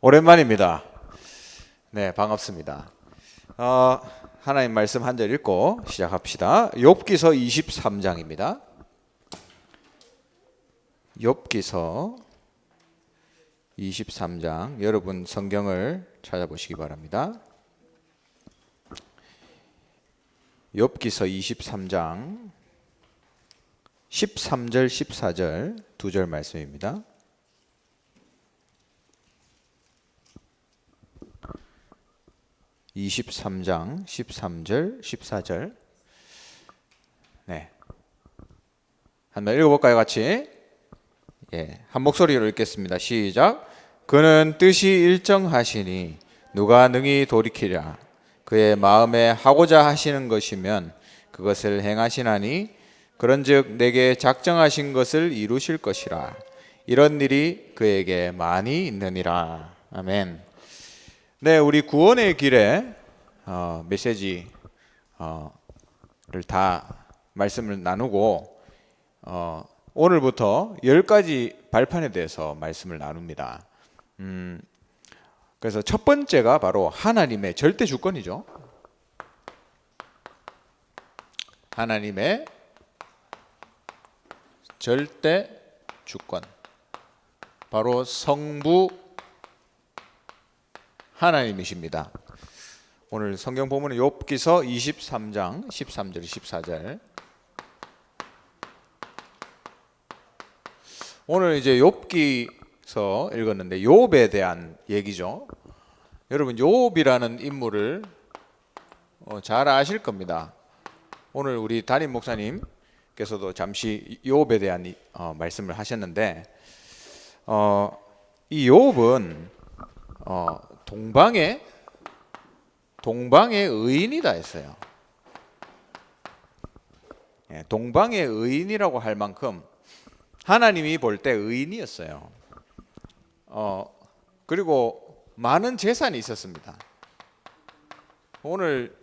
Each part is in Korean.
오랜만입니다. 네, 반갑습니다. 하나님 말씀 한 절 읽고 시작합시다. 욥기서 23장입니다. 욥기서 23장, 여러분 성경을 찾아보시기 바랍니다. 욥기서 23장 13절 14절 두 절 말씀입니다. (23장) 13절 14절. 네, 한번 읽어볼까요? 같이. 한 목소리로 읽겠습니다. 시작. 그는 뜻이 일정하시니 누가 능히 돌이키랴. 그의 마음에 하고자 하시는 것이면 그것을 행하시나니 그런즉 내게 작정하신 것을 이루실 것이라. 이런 일이 그에게 많이 있느니라. 아멘. 네, 우리 구원의 길에 메시지를 다 말씀을 나누고 오늘부터 10가지 발판에 대해서 말씀을 나눕니다. 그래서 첫 번째가 바로 하나님의 절대 주권이죠. 하나님의 절대 주권, 바로 성부 하나님이십니다. 오늘 성경 본문은 욥기서 23장 13절 14절. 오늘 이제 욥기서 읽었는데 욥에 대한 얘기죠. 여러분, 욥이라는 인물을 잘 아실 겁니다. 오늘 우리 담임 목사님께서도 잠시 욥에 대한 말씀을 하셨는데 이 욥은 동방의 의인이다 했어요. 동방의 의인이라고 할 만큼 하나님이 볼 때 의인이었어요. 그리고 많은 재산이 있었습니다. 오늘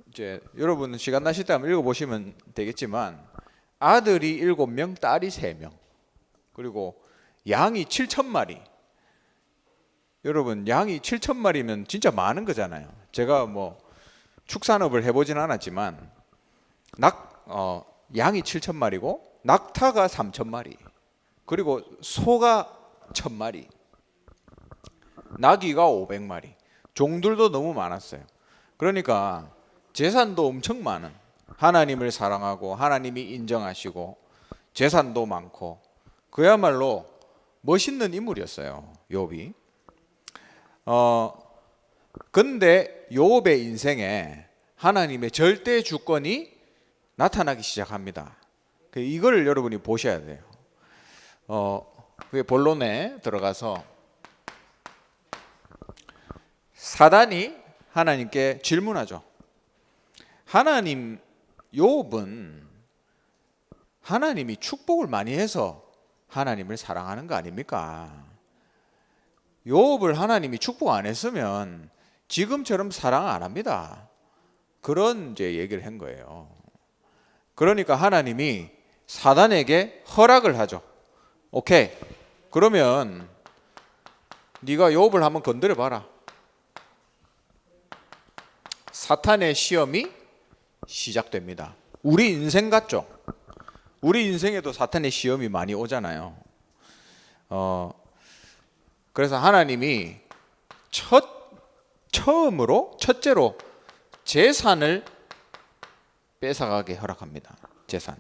이제 여러분 시간 나실 때 한번 읽어보시면 되겠지만 아들이 7명, 딸이 3명, 그리고 양이 7,000마리. 여러분, 양이 7,000마리면 진짜 많은 거잖아요. 제가 뭐 축산업을 해보진 않았지만 양이 7,000마리고 낙타가 3,000마리, 그리고 소가 1,000마리, 나귀가 500마리, 종들도 너무 많았어요. 그러니까 재산도 엄청 많은, 하나님을 사랑하고 하나님이 인정하시고 재산도 많고 그야말로 멋있는 인물이었어요, 욥이. 근데 욥의 인생에 하나님의 절대 주권이 나타나기 시작합니다. 이걸 여러분이 보셔야 돼요. 그 본론에 들어가서 사단이 하나님께 질문하죠. 하나님, 욥은 하나님이 축복을 많이 해서 하나님을 사랑하는 거 아닙니까? 욥을 하나님이 축복 안 했으면 지금처럼 사랑 안 합니다. 그런 이제 얘기를 한 거예요. 그러니까 하나님이 사단에게 허락을 하죠. 오케이, 그러면 네가 욥을 한번 건드려 봐라. 사탄의 시험이 시작됩니다. 우리 인생 같죠? 우리 인생에도 사탄의 시험이 많이 오잖아요. 그래서 하나님이 첫째로 재산을 뺏어가게 허락합니다. 재산,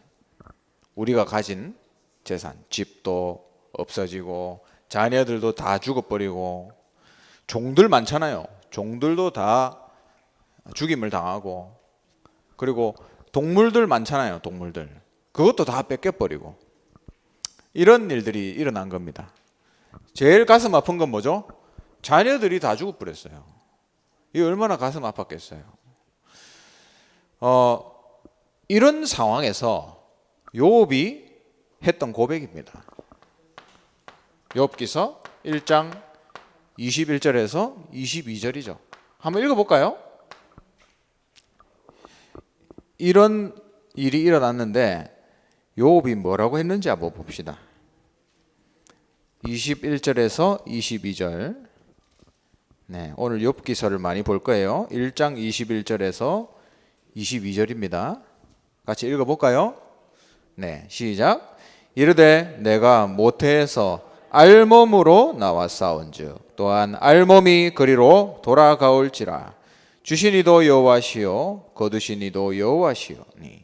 우리가 가진 재산, 집도 없어지고 자녀들도 다 죽어버리고, 종들 많잖아요. 종들도 다 죽임을 당하고, 그리고 동물들 많잖아요. 동물들, 그것도 다 뺏겨버리고, 이런 일들이 일어난 겁니다. 제일 가슴 아픈 건 뭐죠? 자녀들이 다 죽어버렸어요. 이게 얼마나 가슴 아팠겠어요. 이런 상황에서 욥이 했던 고백입니다. 욥기서 1장 21절에서 22절이죠. 한번 읽어볼까요? 이런 일이 일어났는데 욥이 뭐라고 했는지 한번 봅시다. 21절에서 22절. 네, 오늘 욥기서를 많이 볼 거예요. 1장 21절에서 22절입니다. 같이 읽어볼까요? 네, 시작. 이르되 내가 모태에서 알몸으로 나와 싸운즉 또한 알몸이 그리로 돌아가올지라. 주시니도 여호와시요 거두시니도 여호와시오니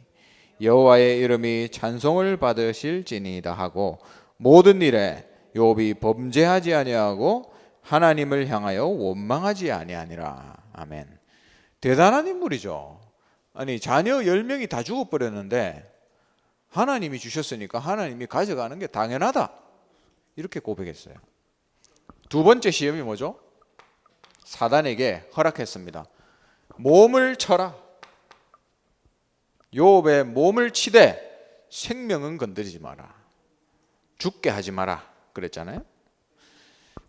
여호와의 이름이 찬송을 받으실지니이다 하고 모든 일에 욥이 범죄하지 아니하고 하나님을 향하여 원망하지 아니하니라. 아멘. 대단한 인물이죠. 아니 자녀 10명이 다 죽어버렸는데 하나님이 주셨으니까 하나님이 가져가는 게 당연하다, 이렇게 고백했어요. 두 번째 시험이 뭐죠? 사단에게 허락했습니다. 몸을 쳐라. 욥의 몸을 치되 생명은 건드리지 마라, 죽게 하지 마라 그랬잖아요.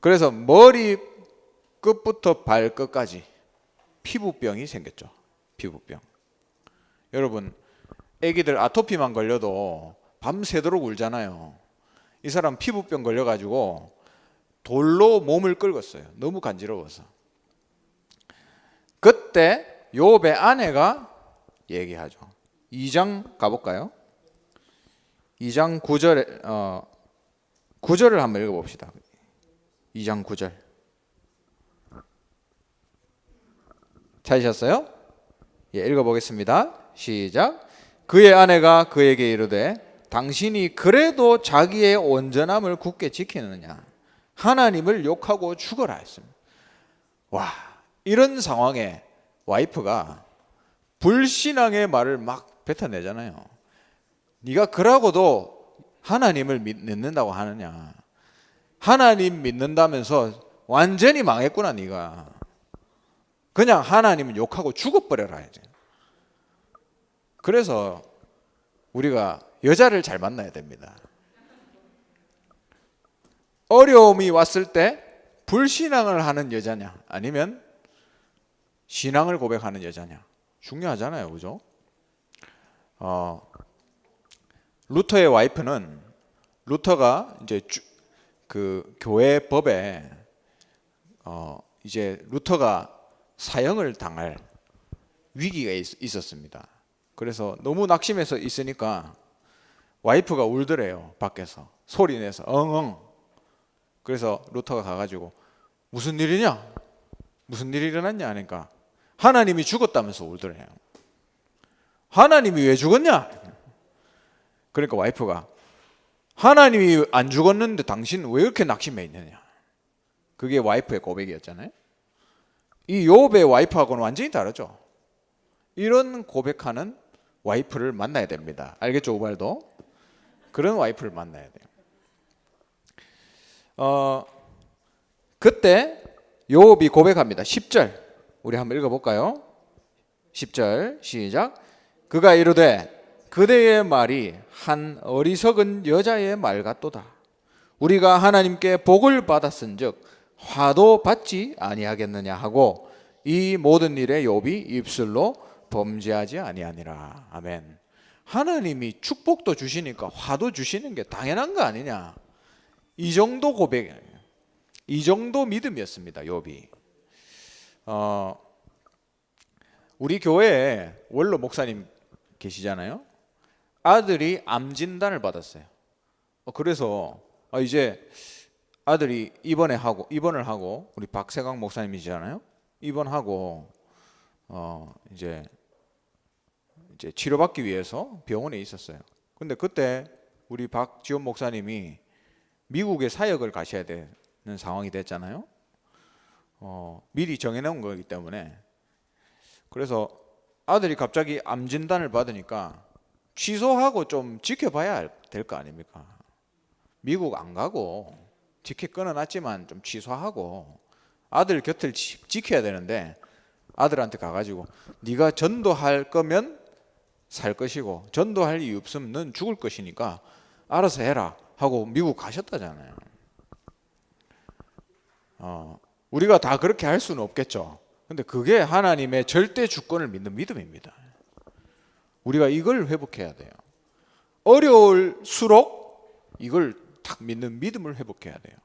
그래서 머리 끝부터 발끝까지 피부병이 생겼죠. 피부병. 여러분, 애기들 아토피만 걸려도 밤새도록 울잖아요. 이 사람 피부병 걸려가지고 돌로 몸을 긁었어요. 너무 간지러워서. 그때 욥의 아내가 얘기하죠. 2장 가볼까요? 2장 9절을 한번 읽어봅시다. 2장 9절 찾으셨어요? 예, 읽어보겠습니다. 시작. 그의 아내가 그에게 이르되 당신이 그래도 자기의 온전함을 굳게 지키느냐, 하나님을 욕하고 죽어라 했습니다. 와, 이런 상황에 와이프가 불신앙의 말을 막 뱉어내잖아요. 네가 그러고도 하나님을 믿는다고 하느냐, 하나님 믿는다면서 완전히 망했구나. 네가 그냥 하나님을 욕하고 죽어버려라 이제. 그래서 우리가 여자를 잘 만나야 됩니다. 어려움이 왔을 때 불신앙을 하는 여자냐 아니면 신앙을 고백하는 여자냐 중요하잖아요, 그죠? 루터의 와이프는, 루터가 이제 그 교회 법에 이제 루터가 사형을 당할 위기가 있었습니다. 그래서 너무 낙심해서 있으니까 와이프가 울더래요. 밖에서 소리 내서 엉엉. 그래서 루터가 가가지고 무슨 일이냐, 무슨 일이 일어났냐 하니까 하나님이 죽었다면서 울더래요. 하나님이 왜 죽었냐? 그러니까 와이프가 하나님이 안 죽었는데 당신 왜 이렇게 낙심해 있느냐. 그게 와이프의 고백이었잖아요. 이 욥의 와이프하고는 완전히 다르죠. 이런 고백하는 와이프를 만나야 됩니다. 알겠죠, 우발도? 그런 와이프를 만나야 돼요. 그때 욥이 고백합니다. 10절 우리 한번 읽어볼까요? 10절 시작. 그가 이르되 그대의 말이 한 어리석은 여자의 말 같도다. 우리가 하나님께 복을 받았은즉 화도 받지 아니하겠느냐 하고 이 모든 일에 욥이 입술로 범죄하지 아니하니라. 아멘. 하나님이 축복도 주시니까 화도 주시는 게 당연한 거 아니냐. 이 정도 고백, 이 정도 믿음이었습니다, 욥이. 우리 교회에 원로 목사님 계시잖아요. 아들이 암 진단을 받았어요. 그래서 이제 아들이 입원을 하고 우리 박세강 목사님이잖아요. 입원하고 이제 치료받기 위해서 병원에 있었어요. 근데 그때 우리 박지원 목사님이 미국에 사역을 가셔야 되는 상황이 됐잖아요. 미리 정해놓은 거기 때문에. 그래서 아들이 갑자기 암 진단을 받으니까 취소하고 좀 지켜봐야 될 거 아닙니까? 미국 안 가고 티켓 끊어놨지만 좀 취소하고 아들 곁을 지켜야 되는데 아들한테 가가지고 네가 전도할 거면 살 것이고 전도할 이유 없으면 넌 죽을 것이니까 알아서 해라 하고 미국 가셨다잖아요. 우리가 다 그렇게 할 수는 없겠죠. 근데 그게 하나님의 절대 주권을 믿는 믿음입니다. 우리가 이걸 회복해야 돼요. 어려울수록 이걸 딱 믿는 믿음을 회복해야 돼요.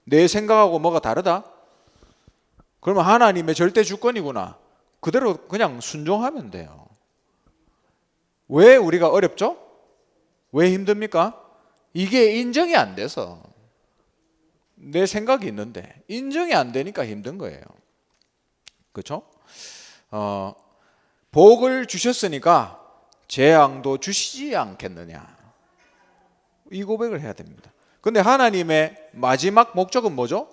내 생각하고 뭐가 다르다? 그러면 하나님의 절대 주권이구나. 그대로 그냥 순종하면 돼요. 왜 우리가 어렵죠? 왜 힘듭니까? 이게 인정이 안 돼서. 내 생각이 있는데 인정이 안 되니까 힘든 거예요. 그렇죠? 복을 주셨으니까 재앙도 주시지 않겠느냐. 이 고백을 해야 됩니다. 근데 하나님의 마지막 목적은 뭐죠?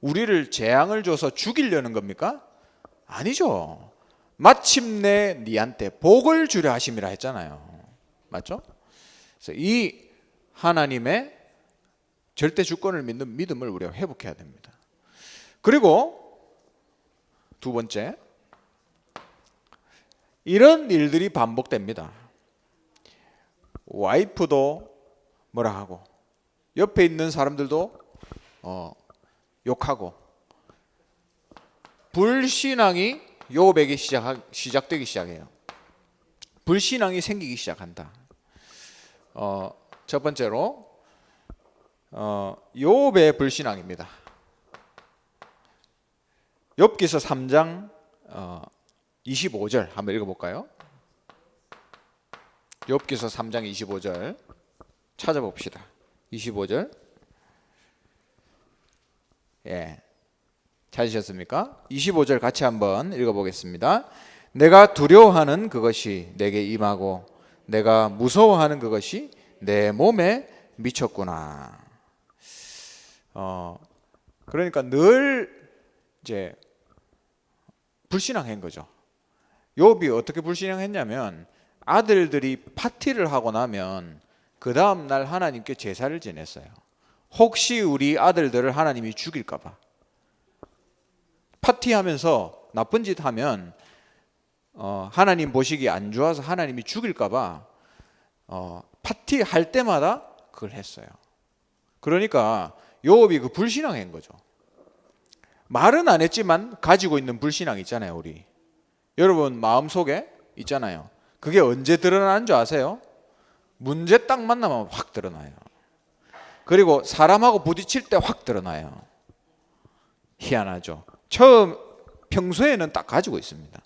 우리를 재앙을 줘서 죽이려는 겁니까? 아니죠. 마침내 니한테 복을 주려 하심이라 했잖아요. 맞죠? 그래서 이 하나님의 절대 주권을 믿는 믿음을 우리가 회복해야 됩니다. 그리고 두 번째, 이런 일들이 반복됩니다. 와이프도 뭐라 하고 옆에 있는 사람들도 욕하고 불신앙이 욥에게 시작되기 시작해요. 불신앙이 생기기 시작한다. 첫 번째로 욥의 불신앙입니다. 욥기서 3장 25절 한번 읽어볼까요? 욥기서 3장 25절 찾아봅시다. 25절. 예. 찾으셨습니까? 25절 같이 한번 읽어보겠습니다. 내가 두려워하는 그것이 내게 임하고 내가 무서워하는 그것이 내 몸에 미쳤구나. 그러니까 늘 이제 불신앙한 거죠. 욥이 어떻게 불신앙했냐면 아들들이 파티를 하고 나면 그 다음 날 하나님께 제사를 지냈어요. 혹시 우리 아들들을 하나님이 죽일까 봐. 파티하면서 나쁜 짓 하면 하나님 보시기 안 좋아서 하나님이 죽일까 봐 파티할 때마다 그걸 했어요. 그러니까 욥이 그 불신앙한 거죠. 말은 안 했지만 가지고 있는 불신앙 있잖아요, 우리. 여러분 마음속에 있잖아요. 그게 언제 드러나는 줄 아세요? 문제 딱 만나면 확 드러나요. 그리고 사람하고 부딪힐 때 확 드러나요. 희한하죠. 평소에는 딱 가지고 있습니다.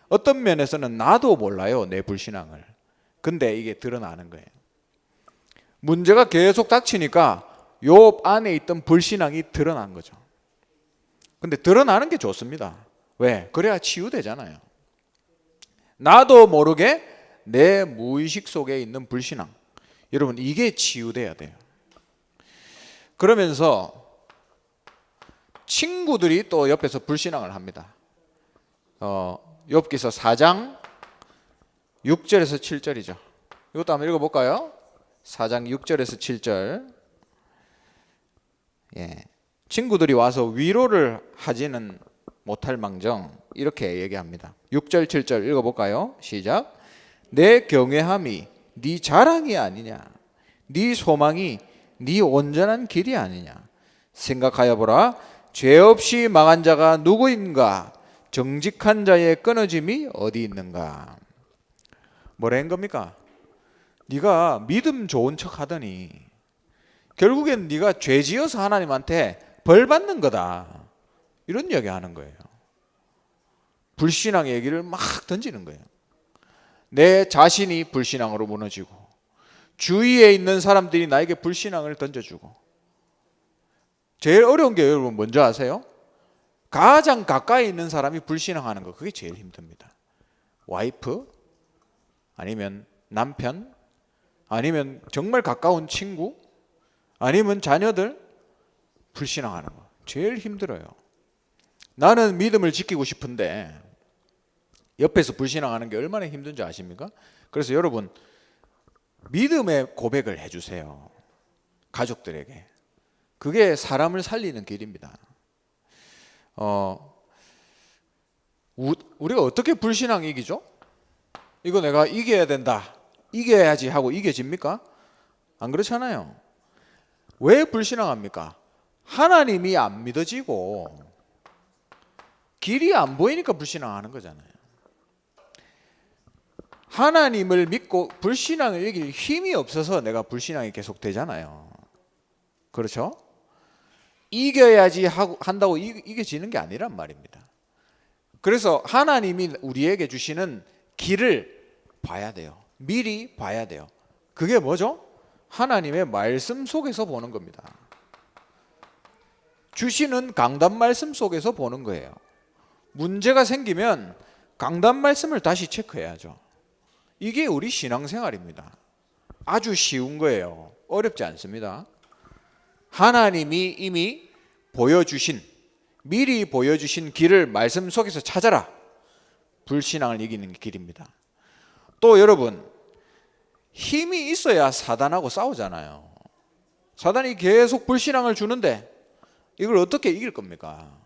어떤 면에서는 나도 몰라요, 내 불신앙을. 근데 이게 드러나는 거예요. 문제가 계속 닥치니까 욥 안에 있던 불신앙이 드러난 거죠. 근데 드러나는 게 좋습니다. 왜? 그래야 치유되잖아요. 나도 모르게 내 무의식 속에 있는 불신앙, 여러분 이게 치유돼야 돼요. 그러면서 친구들이 또 옆에서 불신앙을 합니다. 욥기서 4장 6절에서 7절이죠. 이것도 한번 읽어볼까요? 4장 6절에서 7절. 예. 친구들이 와서 위로를 하지는 못할 망정 이렇게 얘기합니다. 6절 7절 읽어볼까요? 시작. 내 경외함이 네 자랑이 아니냐, 네 소망이 네 온전한 길이 아니냐. 생각하여 보라. 죄 없이 망한 자가 누구인가? 정직한 자의 끊어짐이 어디 있는가? 뭐라는 겁니까? 네가 믿음 좋은 척 하더니 결국엔 네가 죄 지어서 하나님한테 벌 받는 거다. 이런 이야기 하는 거예요. 불신앙 얘기를 막 던지는 거예요. 내 자신이 불신앙으로 무너지고 주위에 있는 사람들이 나에게 불신앙을 던져주고. 제일 어려운 게 여러분 뭔지 아세요? 가장 가까이 있는 사람이 불신앙하는 거. 그게 제일 힘듭니다. 와이프 아니면 남편 아니면 정말 가까운 친구 아니면 자녀들 불신앙하는 거 제일 힘들어요. 나는 믿음을 지키고 싶은데 옆에서 불신앙하는 게 얼마나 힘든지 아십니까? 그래서 여러분 믿음의 고백을 해주세요. 가족들에게. 그게 사람을 살리는 길입니다. 우리가 어떻게 불신앙 이기죠? 이거 내가 이겨야 된다, 이겨야지 하고 이겨집니까? 안 그렇잖아요. 왜 불신앙합니까? 하나님이 안 믿어지고 길이 안 보이니까 불신앙하는 거잖아요. 하나님을 믿고 불신앙을 이길 힘이 없어서 내가 불신앙이 계속 되잖아요. 그렇죠? 이겨야지 한다고 이겨지는 게 아니란 말입니다. 그래서 하나님이 우리에게 주시는 길을 봐야 돼요. 미리 봐야 돼요. 그게 뭐죠? 하나님의 말씀 속에서 보는 겁니다. 주시는 강단 말씀 속에서 보는 거예요. 문제가 생기면 강단 말씀을 다시 체크해야죠. 이게 우리 신앙생활입니다. 아주 쉬운 거예요. 어렵지 않습니다. 하나님이 이미 미리 보여주신 길을 말씀 속에서 찾아라. 불신앙을 이기는 길입니다. 또 여러분, 힘이 있어야 사단하고 싸우잖아요. 사단이 계속 불신앙을 주는데 이걸 어떻게 이길 겁니까?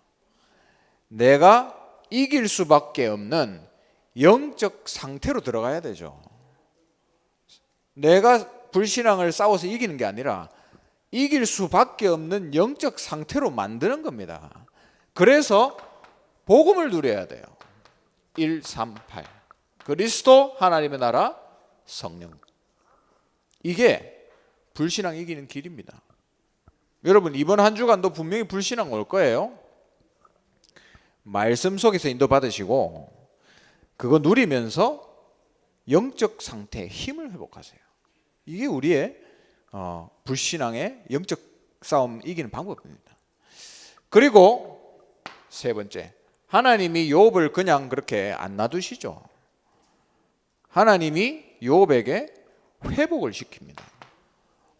내가 이길 수밖에 없는 영적 상태로 들어가야 되죠. 내가 불신앙을 싸워서 이기는 게 아니라 이길 수밖에 없는 영적 상태로 만드는 겁니다. 그래서 복음을 누려야 돼요. 138 그리스도, 하나님의 나라, 성령. 이게 불신앙 이기는 길입니다. 여러분, 이번 한 주간도 분명히 불신앙 올 거예요. 말씀 속에서 인도 받으시고 그거 누리면서 영적 상태의 힘을 회복하세요. 이게 우리의 불신앙의 영적 싸움 이기는 방법입니다. 그리고 세 번째, 하나님이 욥을 그냥 그렇게 안 놔두시죠. 하나님이 욥에게 회복을 시킵니다.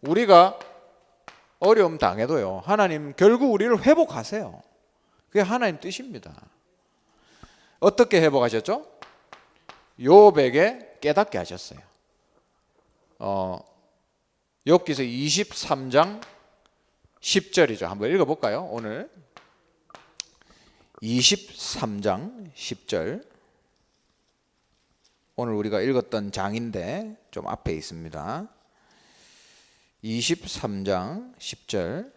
우리가 어려움 당해도요, 하나님 결국 우리를 회복하세요. 그게 하나님 뜻입니다. 어떻게 회복하셨죠? 욥에게 깨닫게 하셨어요. 욥기서 23장 10절이죠. 한번 읽어볼까요? 오늘 23장 10절. 오늘 우리가 읽었던 장인데 좀 앞에 있습니다. 23장 10절.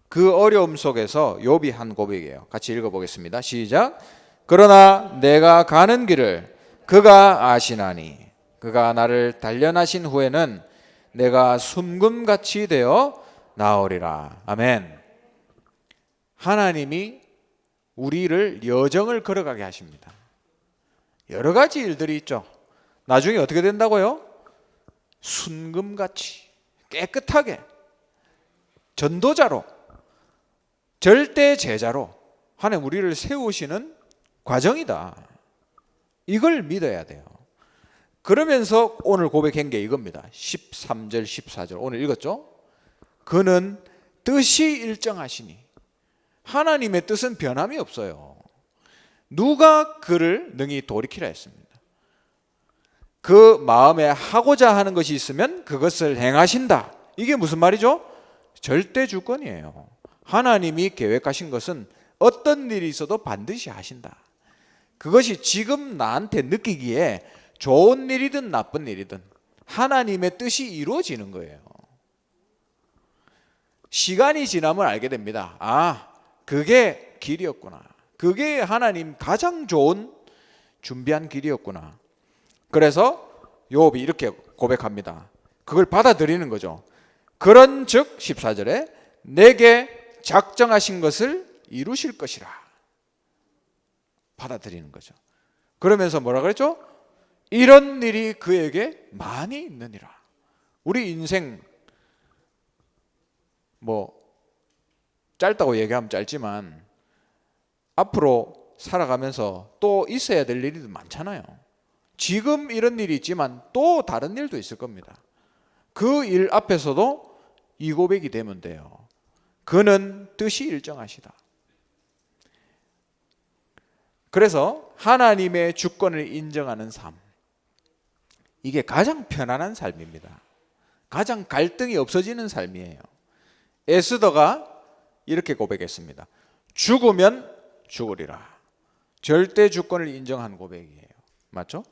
그 어려움 속에서 욥이 한 고백이에요. 같이 읽어보겠습니다. 시작. 그러나 내가 가는 길을 그가 아시나니 그가 나를 단련하신 후에는 내가 숨금같이 되어 나오리라. 아멘. 하나님이 우리를 여정을 걸어가게 하십니다. 여러 가지 일들이 있죠. 나중에 어떻게 된다고요? 순금같이 깨끗하게 전도자로, 절대 제자로 하나님 우리를 세우시는 과정이다. 이걸 믿어야 돼요. 그러면서 오늘 고백한 게 이겁니다. 13절 14절 오늘 읽었죠? 그는 뜻이 일정하시니. 하나님의 뜻은 변함이 없어요. 누가 그를 능히 돌이키라 했습니다. 그 마음에 하고자 하는 것이 있으면 그것을 행하신다. 이게 무슨 말이죠? 절대 주권이에요. 하나님이 계획하신 것은 어떤 일이 있어도 반드시 하신다. 그것이 지금 나한테 느끼기에 좋은 일이든 나쁜 일이든 하나님의 뜻이 이루어지는 거예요. 시간이 지나면 알게 됩니다. 아, 그게 길이었구나. 그게 하나님 가장 좋은 준비한 길이었구나. 그래서 욥이 이렇게 고백합니다. 그걸 받아들이는 거죠. 그런즉 14절에 내게 작정하신 것을 이루실 것이라. 받아들이는 거죠. 그러면서 뭐라 그랬죠? 이런 일이 그에게 많이 있느니라. 우리 인생 뭐 짧다고 얘기하면 짧지만 앞으로 살아가면서 또 있어야 될 일이 많잖아요. 지금 이런 일이 있지만 또 다른 일도 있을 겁니다. 그 일 앞에서도 이 고백이 되면 돼요. 그는 뜻이 일정하시다. 그래서 하나님의 주권을 인정하는 삶, 이게 가장 편안한 삶입니다. 가장 갈등이 없어지는 삶이에요. 에스더가 이렇게 고백했습니다. 죽으면 죽으리라. 절대 주권을 인정한 고백이에요. 맞죠?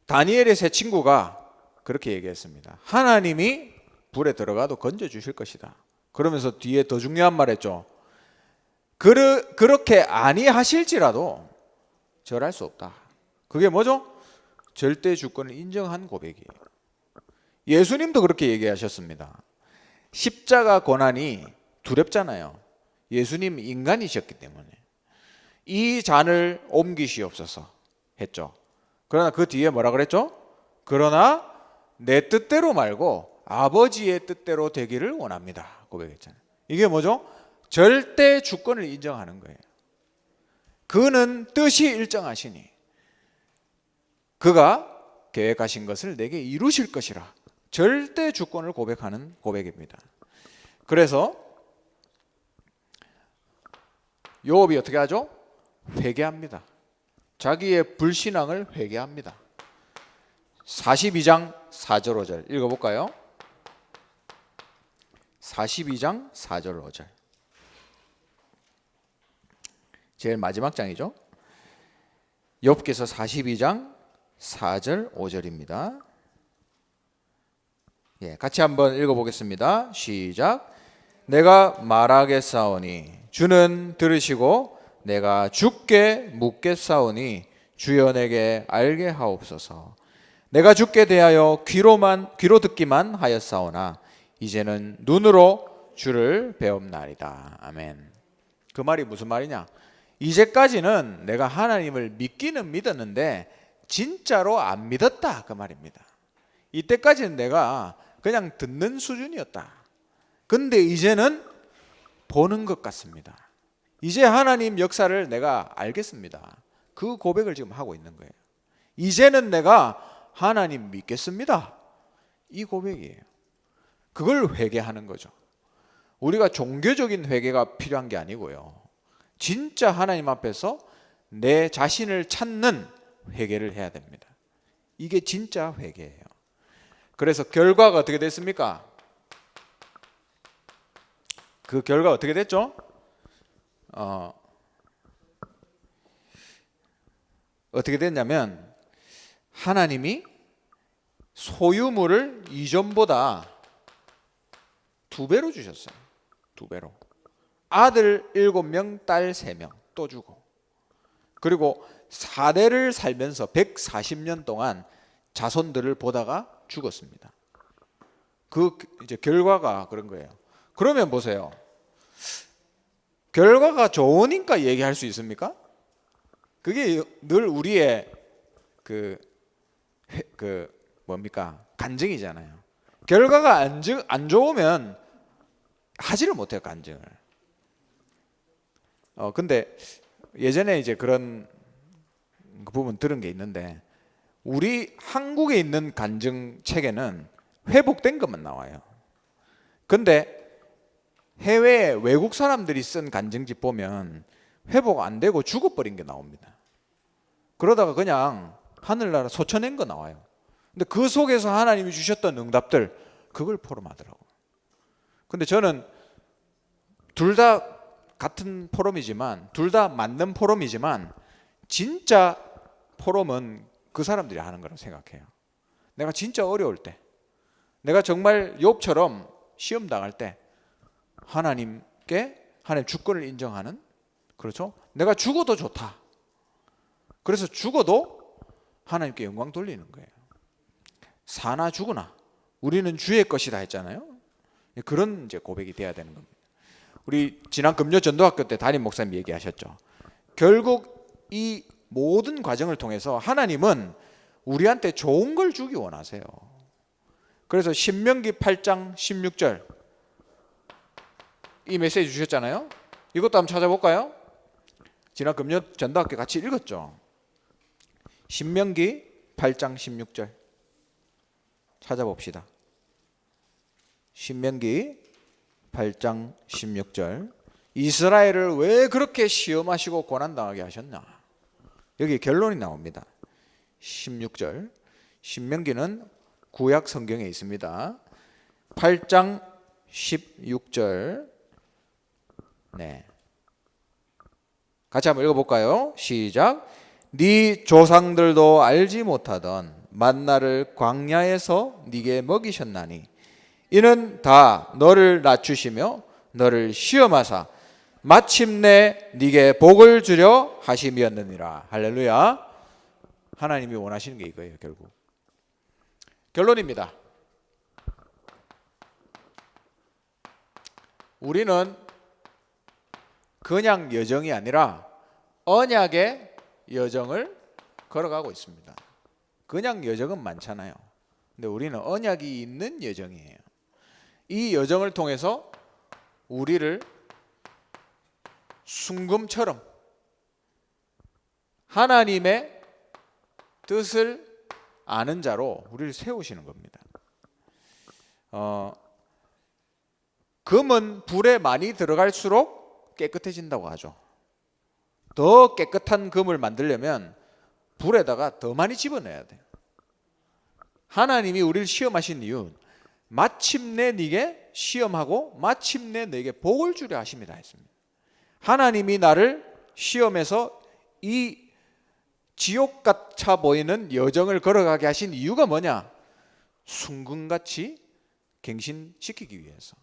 다니엘의 세 친구가 그렇게 얘기했습니다. 하나님이 불에 들어가도 건져주실 것이다. 그러면서 뒤에 더 중요한 말 했죠. 그렇게 아니하실지라도 절할 수 없다. 그게 뭐죠? 절대 주권을 인정한 고백이에요. 예수님도 그렇게 얘기하셨습니다. 십자가 고난이 두렵잖아요. 예수님 인간이셨기 때문에. 이 잔을 옮기시옵소서 했죠. 그러나 그 뒤에 뭐라 그랬죠? 그러나 내 뜻대로 말고 아버지의 뜻대로 되기를 원합니다 고백했잖아요. 이게 뭐죠? 절대 주권을 인정하는 거예요. 그는 뜻이 일정하시니 그가 계획하신 것을 내게 이루실 것이라. 절대 주권을 고백하는 고백입니다. 그래서 욥이 어떻게 하죠? 회개합니다. 자기의 불신앙을 회개합니다. 42장 4절 5절 읽어볼까요? 42장 4절 5절 제일 마지막 장이죠. 욥기서 42장 4절 5절입니다. 예, 같이 한번 읽어보겠습니다. 시작. 내가 말하겠사오니 주는 들으시고 내가 주께 묻겠사오니 주여 내게 알게 하옵소서. 내가 주께 대하여 귀로 듣기만 하였사오나 이제는 눈으로 주를 배움나리다. 아멘. 그 말이 무슨 말이냐? 이제까지는 내가 하나님을 믿기는 믿었는데 진짜로 안 믿었다 그 말입니다. 이때까지는 내가 그냥 듣는 수준이었다. 근데 이제는 보는 것 같습니다. 이제 하나님 역사를 내가 알겠습니다. 그 고백을 지금 하고 있는 거예요. 이제는 내가 하나님 믿겠습니다. 이 고백이에요. 그걸 회개하는 거죠. 우리가 종교적인 회개가 필요한 게 아니고요. 진짜 하나님 앞에서 내 자신을 찾는 회개를 해야 됩니다. 이게 진짜 회개예요. 그래서 결과가 어떻게 됐습니까? 그 결과 어떻게 됐죠? 어떻게 됐냐면 하나님이 소유물을 이전보다 2배로 주셨어요. 2배로. 아들 7명, 딸 3명 또 주고, 그리고 4대를 살면서 140년 동안 자손들을 보다가 죽었습니다. 그 이제 결과가 그런 거예요. 그러면 보세요. 결과가 좋으니까 얘기할 수 있습니까? 그게 늘 우리의 뭡니까? 간증이잖아요. 결과가 안 좋으면 하지를 못해요, 간증을. 근데 예전에 이제 그런 부분 들은 게 있는데, 우리 한국에 있는 간증 책에는 회복된 것만 나와요. 근데 해외에 외국 사람들이 쓴 간증집 보면 회복 안 되고 죽어버린 게 나옵니다. 그러다가 그냥 하늘나라 소천한 거 나와요. 근데 그 속에서 하나님이 주셨던 응답들, 그걸 포럼하더라고요. 근데 저는 둘 다 같은 포럼이지만, 둘 다 맞는 포럼이지만, 진짜 포럼은 그 사람들이 하는 거라고 생각해요. 내가 진짜 어려울 때, 내가 정말 욥처럼 시험 당할 때 하나님께 하나님 주권을 인정하는, 그렇죠? 내가 죽어도 좋다. 그래서 죽어도 하나님께 영광 돌리는 거예요. 사나 죽으나 우리는 주의 것이다 했잖아요. 그런 이제 고백이 돼야 되는 겁니다. 우리 지난 금요 전도학교 때 담임 목사님 얘기하셨죠. 결국 이 모든 과정을 통해서 하나님은 우리한테 좋은 걸 주기 원하세요. 그래서 신명기 8장 16절 이 메시지 주셨잖아요. 이것도 한번 찾아볼까요? 지난 금요 전도학교 같이 읽었죠. 신명기 8장 16절 찾아봅시다. 신명기 8장 16절. 이스라엘을 왜 그렇게 시험하시고 고난당하게 하셨나? 여기 결론이 나옵니다. 16절. 신명기는 구약 성경에 있습니다. 8장 16절. 네. 같이 한번 읽어볼까요? 시작. 네 조상들도 알지 못하던 만나를 광야에서 네게 먹이셨나니 이는 다 너를 낮추시며 너를 시험하사 마침내 네게 복을 주려 하심이었느니라. 할렐루야. 하나님이 원하시는 게 이거예요. 결국 결론입니다. 우리는 그냥 여정이 아니라 언약의 여정을 걸어가고 있습니다. 그냥 여정은 많잖아요. 근데 우리는 언약이 있는 여정이에요. 이 여정을 통해서 우리를 순금처럼 하나님의 뜻을 아는 자로 우리를 세우시는 겁니다. 금은 불에 많이 들어갈수록 깨끗해진다고 하죠. 더 깨끗한 금을 만들려면 불에다가 더 많이 집어넣어야 돼요. 하나님이 우리를 시험하신 이유는 마침내 네게 시험하고 마침내 네게 복을 주려 하심이라 했습니다. 하나님이 나를 시험해서 이 지옥같아 보이는 여정을 걸어가게 하신 이유가 뭐냐? 순금같이 갱신시키기 위해서,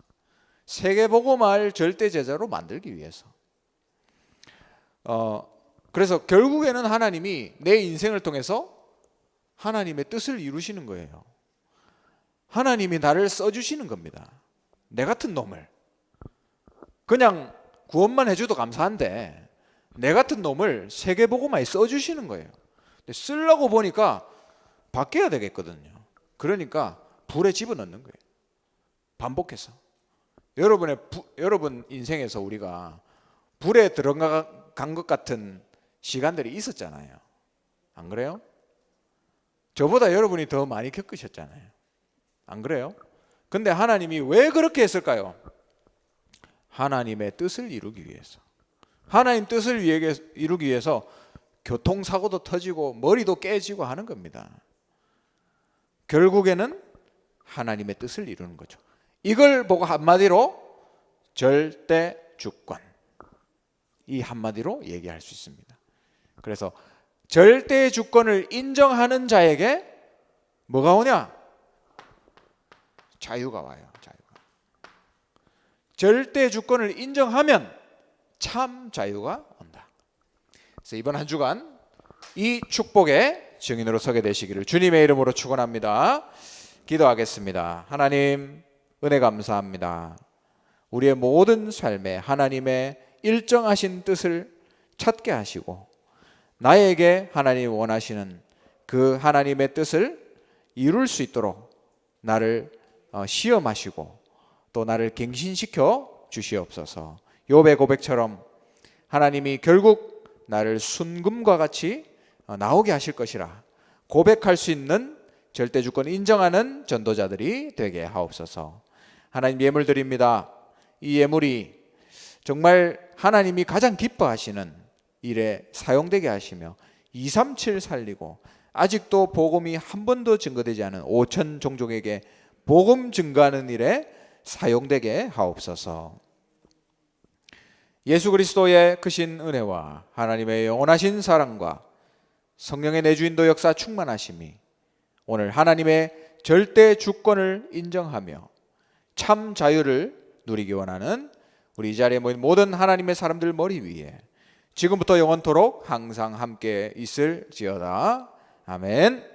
세계복음화를 절대제자로 만들기 위해서. 그래서 결국에는 하나님이 내 인생을 통해서 하나님의 뜻을 이루시는 거예요. 하나님이 나를 써주시는 겁니다. 내 같은 놈을 그냥 구원만 해줘도 감사한데 내 같은 놈을 세계복음화에 써주시는 거예요. 근데 쓰려고 보니까 바뀌어야 되겠거든요. 그러니까 불에 집어넣는 거예요. 반복해서. 여러분 인생에서 우리가 불에 들어간 것 같은 시간들이 있었잖아요. 안 그래요? 저보다 여러분이 더 많이 겪으셨잖아요. 안 그래요? 근데 하나님이 왜 그렇게 했을까요? 하나님의 뜻을 이루기 위해서. 하나님 뜻을 이루기 위해서 교통사고도 터지고 머리도 깨지고 하는 겁니다. 결국에는 하나님의 뜻을 이루는 거죠. 이걸 보고 한마디로 절대 주권, 이 한마디로 얘기할 수 있습니다. 그래서 절대 주권을 인정하는 자에게 뭐가 오냐? 자유가 와요. 자유가. 절대 주권을 인정하면 참 자유가 온다. 그래서 이번 한 주간 이 축복의 증인으로 서게 되시기를 주님의 이름으로 축원합니다. 기도하겠습니다. 하나님, 은혜 감사합니다. 우리의 모든 삶에 하나님의 일정하신 뜻을 찾게 하시고 나에게 하나님 원하시는 그 하나님의 뜻을 이룰 수 있도록 나를 시험하시고 또 나를 갱신시켜 주시옵소서. 욥의 고백처럼 하나님이 결국 나를 순금과 같이 나오게 하실 것이라 고백할 수 있는 절대주권을 인정하는 전도자들이 되게 하옵소서. 하나님, 예물 드립니다. 이 예물이 정말 하나님이 가장 기뻐하시는 일에 사용되게 하시며 237 살리고 아직도 복음이 한 번도 증거되지 않은 5천 종족에게 복음 증거하는 일에 사용되게 하옵소서. 예수 그리스도의 크신 은혜와 하나님의 영원하신 사랑과 성령의 내주인도 역사 충만하심이 오늘 하나님의 절대 주권을 인정하며 참 자유를 누리기 원하는 우리 이 자리에 모인 모든 하나님의 사람들 머리 위에 지금부터 영원토록 항상 함께 있을지어다. 아멘.